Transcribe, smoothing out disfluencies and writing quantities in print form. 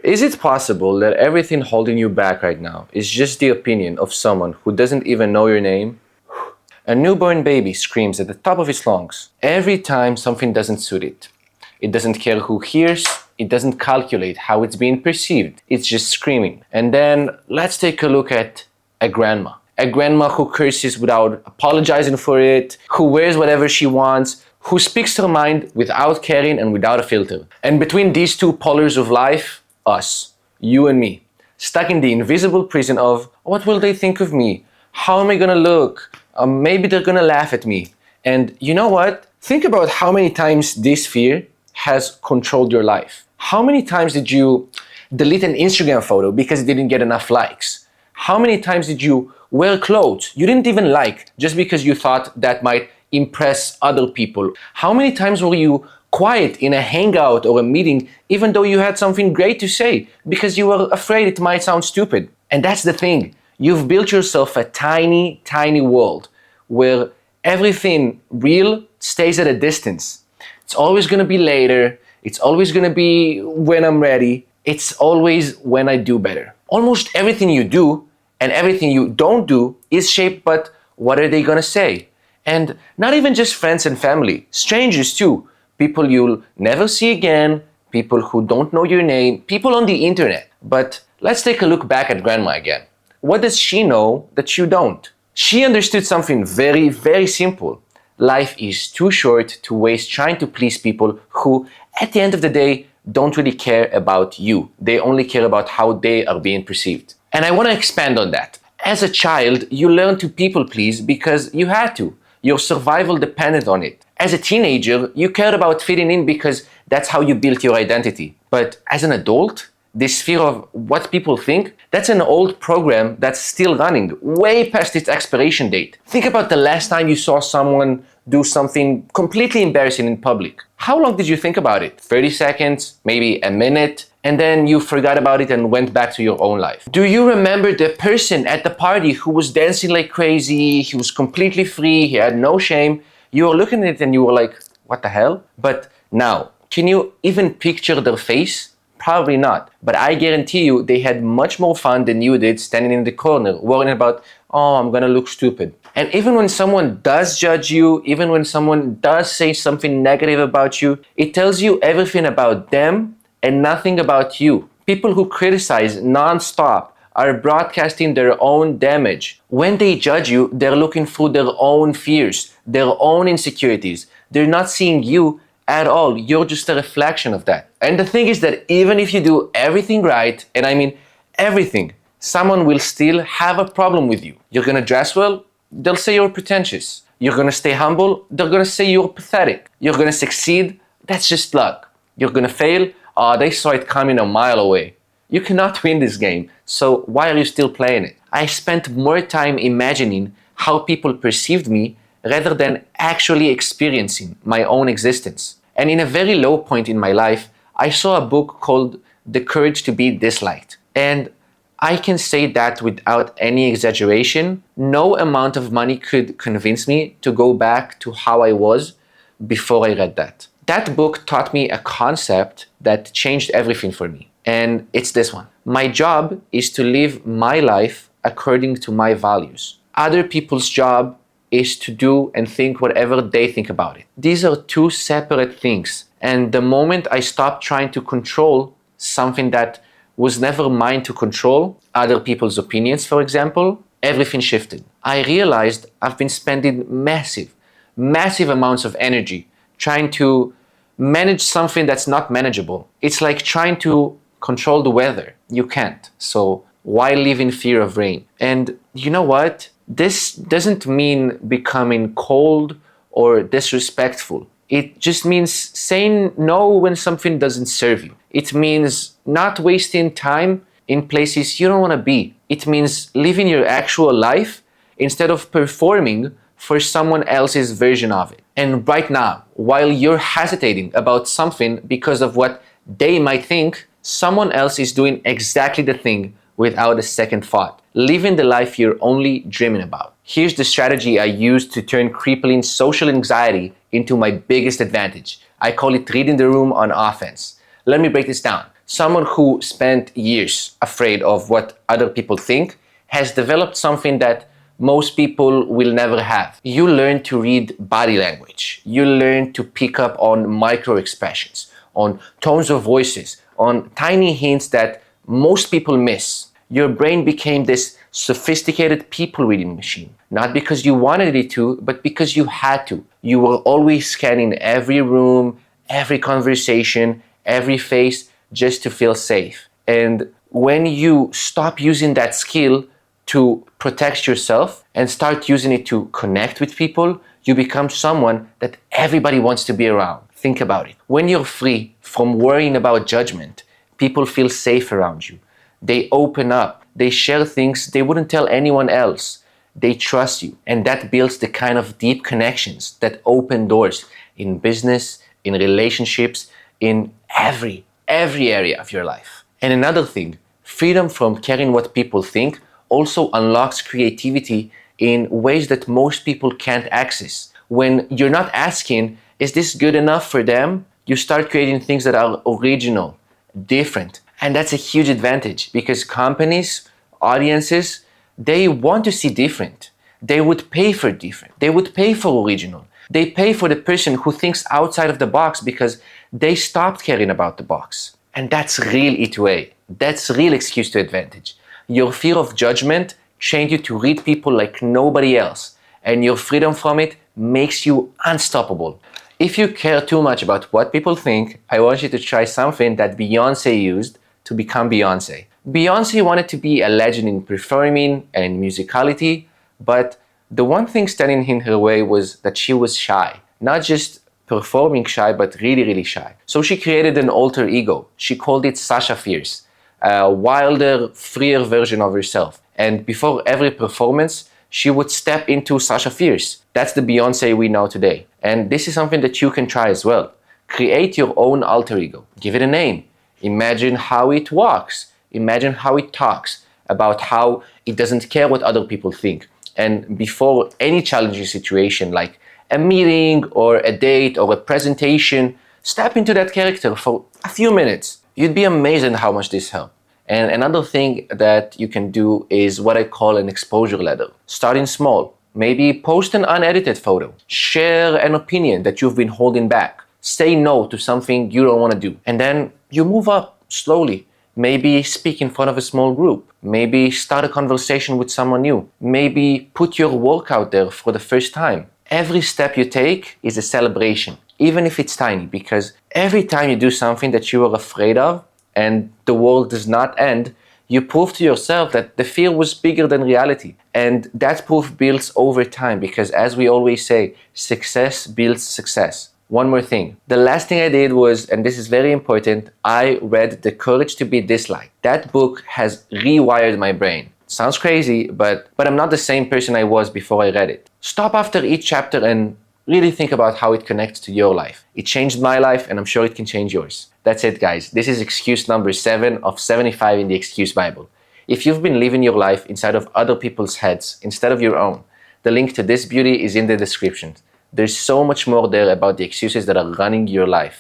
Is it possible that everything holding you back right now is just the opinion of someone who doesn't even know your name? A newborn baby screams at the top of its lungs every time something doesn't suit it. It doesn't care who hears, it doesn't calculate how it's being perceived, it's just screaming. And then let's take a look at a grandma. A grandma who curses without apologizing for it, who wears whatever she wants, who speaks her mind without caring and without a filter. And between these two polars of life, us, you and me, stuck in the invisible prison of what will they think of me? How am I gonna look? Maybe they're gonna laugh at me. And you know what? Think about how many times this fear has controlled your life. How many times did you delete an Instagram photo because it didn't get enough likes? How many times did you wear clothes you didn't even like just because you thought that might impress other people? How many times were you quiet in a hangout or a meeting even though you had something great to say because you were afraid it might sound stupid? And that's the thing. You've built yourself a tiny, tiny world where everything real stays at a distance. It's always gonna be later. It's always gonna be when I'm ready. It's always when I do better. Almost everything you do and everything you don't do is shaped by what are they gonna say? And not even just friends and family, strangers too. People you'll never see again, people who don't know your name, people on the internet. But let's take a look back at grandma again. What does she know that you don't? She understood something very, very simple. Life is too short to waste trying to please people who, at the end of the day, don't really care about you. They only care about how they are being perceived. And I want to expand on that. As a child, you learn to people please because you had to. Your survival depended on it. As a teenager, you cared about fitting in because that's how you built your identity. But as an adult, this fear of what people think, that's an old program that's still running, way past its expiration date. Think about the last time you saw someone do something completely embarrassing in public. How long did you think about it? 30 seconds, maybe a minute, and then you forgot about it and went back to your own life. Do you remember the person at the party who was dancing like crazy, he was completely free, he had no shame? You were looking at it and you were like, what the hell? But now, can you even picture their face? Probably not, but I guarantee you they had much more fun than you did standing in the corner worrying about, oh, I'm gonna look stupid. And even when someone does judge you, even when someone does say something negative about you, it tells you everything about them and nothing about you. People who criticize non-stop are broadcasting their own damage. When they judge you, they're looking through their own fears, their own insecurities. They're not seeing you at all. You're just a reflection of that. And the thing is that even if you do everything right, and I mean everything, someone will still have a problem with you. You're gonna dress well, they'll say you're pretentious. You're gonna stay humble, they're gonna say you're pathetic. You're gonna succeed, that's just luck. You're gonna fail, they saw it coming a mile away. You cannot win this game, so why are you still playing it? I spent more time imagining how people perceived me rather than actually experiencing my own existence. And in a very low point in my life, I saw a book called The Courage to Be Disliked. And I can say that without any exaggeration, no amount of money could convince me to go back to how I was before I read that. That book taught me a concept that changed everything for me. And it's this one. My job is to live my life according to my values. Other people's job is to do and think whatever they think about it. These are two separate things. And the moment I stopped trying to control something that was never mine to control, other people's opinions, for example, everything shifted. I realized I've been spending massive amounts of energy trying to manage something that's not manageable. It's like trying to control the weather. You can't. So why live in fear of rain? And you know what? This doesn't mean becoming cold or disrespectful. It just means saying no when something doesn't serve you. It means not wasting time in places you don't want to be. It means living your actual life instead of performing for someone else's version of it. And right now, while you're hesitating about something because of what they might think, someone else is doing exactly the thing without a second thought, living the life you're only dreaming about. Here's the strategy I use to turn crippling social anxiety into my biggest advantage. I call it reading the room on offense. Let me break this down. Someone who spent years afraid of what other people think has developed something that most people will never have. You learn to read body language. You learn to pick up on micro expressions, on tones of voices, on tiny hints that most people miss. Your brain became this sophisticated people reading machine, not because you wanted it to, but because you had to. You were always scanning every room, every conversation, every face just to feel safe. And when you stop using that skill to protect yourself and start using it to connect with people, you become someone that everybody wants to be around. Think about it. When you're free from worrying about judgment, people feel safe around you. They open up. They share things they wouldn't tell anyone else. They trust you. And that builds the kind of deep connections that open doors in business, in relationships, in every area of your life. And another thing, freedom from caring what people think also unlocks creativity in ways that most people can't access. When you're not asking, is this good enough for them? You start creating things that are original, different. And that's a huge advantage because companies, audiences, they want to see different. They would pay for different. They would pay for original. They pay for the person who thinks outside of the box because they stopped caring about the box. And that's real E2A. That's real excuse to advantage. Your fear of judgment trained you to read people like nobody else, and your freedom from it makes you unstoppable. If you care too much about what people think, I want you to try something that Beyoncé used to become Beyoncé. Beyoncé wanted to be a legend in performing and in musicality, but the one thing standing in her way was that she was shy. Not just performing shy, but really, really shy. So she created an alter ego. She called it Sasha Fierce, a wilder, freer version of herself. And before every performance, she would step into Sasha Fierce. That's the Beyoncé we know today. And this is something that you can try as well. Create your own alter ego. Give it a name. Imagine how it walks. Imagine how it talks, about how it doesn't care what other people think. And before any challenging situation like a meeting or a date or a presentation, step into that character for a few minutes. You'd be amazed at how much this helps. And another thing that you can do is what I call an exposure ladder. Starting small. Maybe post an unedited photo. Share an opinion that you've been holding back. Say no to something you don't want to do. And then you move up slowly. Maybe speak in front of a small group. Maybe start a conversation with someone new. Maybe put your work out there for the first time. Every step you take is a celebration, even if it's tiny, because every time you do something that you were afraid of and the world does not end, you prove to yourself that the fear was bigger than reality. And that proof builds over time because, as we always say, success builds success. One more thing. The last thing I did was, and this is very important, I read The Courage to Be Disliked. That book has rewired my brain. Sounds crazy, but I'm not the same person I was before I read it. Stop after each chapter and really think about how it connects to your life. It changed my life, and I'm sure it can change yours. That's it, guys. This is excuse number 7 of 75 in the Excuse Bible. If you've been living your life inside of other people's heads instead of your own, the link to this beauty is in the description. There's so much more there about the excuses that are running your life.